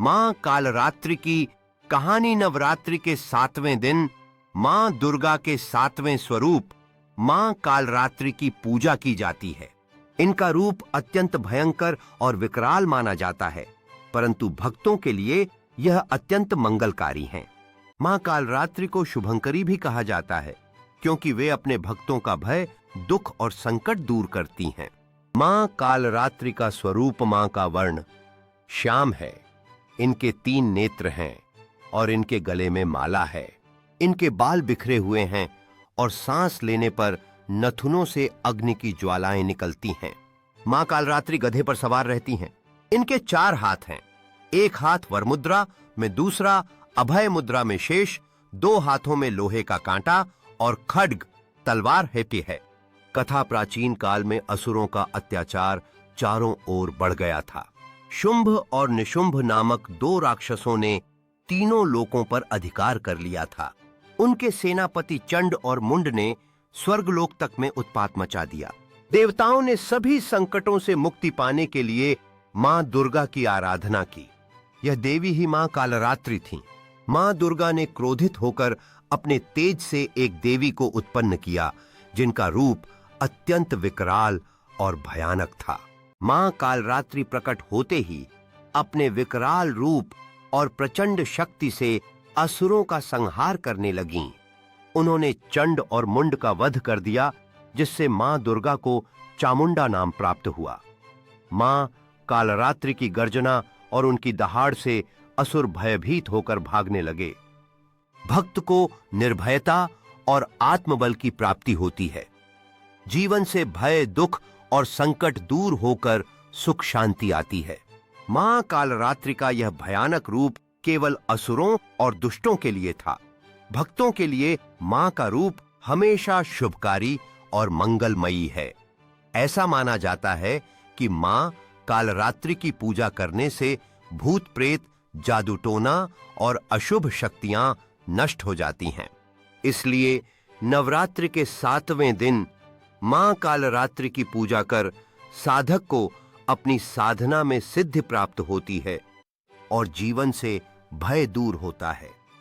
मां कालरात्रि की कहानी नवरात्रि के 7वें दिन मां दुर्गा के 7वें स्वरूप मां कालरात्रि की पूजा की जाती है। इनका रूप अत्यंत भयंकर और विकराल माना जाता है, परंतु भक्तों के लिए यह अत्यंत मंगलकारी हैं। मां कालरात्रि को शुभंकरी भी कहा जाता है, क्योंकि वे अपने भक्तों का भय, दुख और संकट दूर करती हैं। मां कालरात्रि का स्वरूप मां का वर्ण श्याम है। इनके 3 नेत्र हैं और इनके गले में माला है। इनके बाल बिखरे हुए हैं और सांस लेने पर नथुनों से अग्नि की ज्वालाएं निकलती हैं। मां कालरात्रि गधे पर सवार रहती हैं। इनके 4 हाथ हैं, एक हाथ वर मुद्रा में, दूसरा अभय मुद्रा में शेष, 2 हाथों में लोहे का कांटा और खड्ग तलवार है। कथा प्राचीन काल में असुरों का अत्याचार चारों ओर बढ़ गया था। शुंभ और निशुंभ नामक 2 राक्षसों ने तीनों लोकों पर अधिकार कर लिया था। उनके सेनापति चंड और मुंड ने स्वर्गलोक तक में उत्पात मचा दिया। देवताओं ने सभी संकटों से मुक्ति पाने के लिए मां दुर्गा की आराधना की। यह देवी ही मां कालरात्रि थीं। मां दुर्गा ने क्रोधित होकर अपने तेज से एक देवी को उत्पन्न किया, जिनका रूप अत्यंत विकराल और भयानक था। मां कालरात्रि प्रकट होते ही अपने विकराल रूप और प्रचंड शक्ति से असुरों का संहार करने लगीं। उन्होंने चंड और मुंड का वध कर दिया, जिससे मां दुर्गा को चामुंडा नाम प्राप्त हुआ। मां कालरात्रि की गर्जना और उनकी दहाड़ से असुर भयभीत होकर भागने लगे। भक्त को निर्भयता और आत्मबल की प्राप्ति होती है। जीवन से भय, दुख और संकट दूर होकर सुख शांति आती है। मां कालरात्रि का यह भयानक रूप केवल असुरों और दुष्टों के लिए था। भक्तों के लिए मां का रूप हमेशा शुभकारी और मंगलमयी है। ऐसा माना जाता है कि मां कालरात्रि की पूजा करने से भूत प्रेत, जादू टोना और अशुभ शक्तियां नष्ट हो जाती हैं। इसलिए नवरात्रि के 7वें दिन मां कालरात्रि की पूजा कर साधक को अपनी साधना में सिद्धि प्राप्त होती है और जीवन से भय दूर होता है।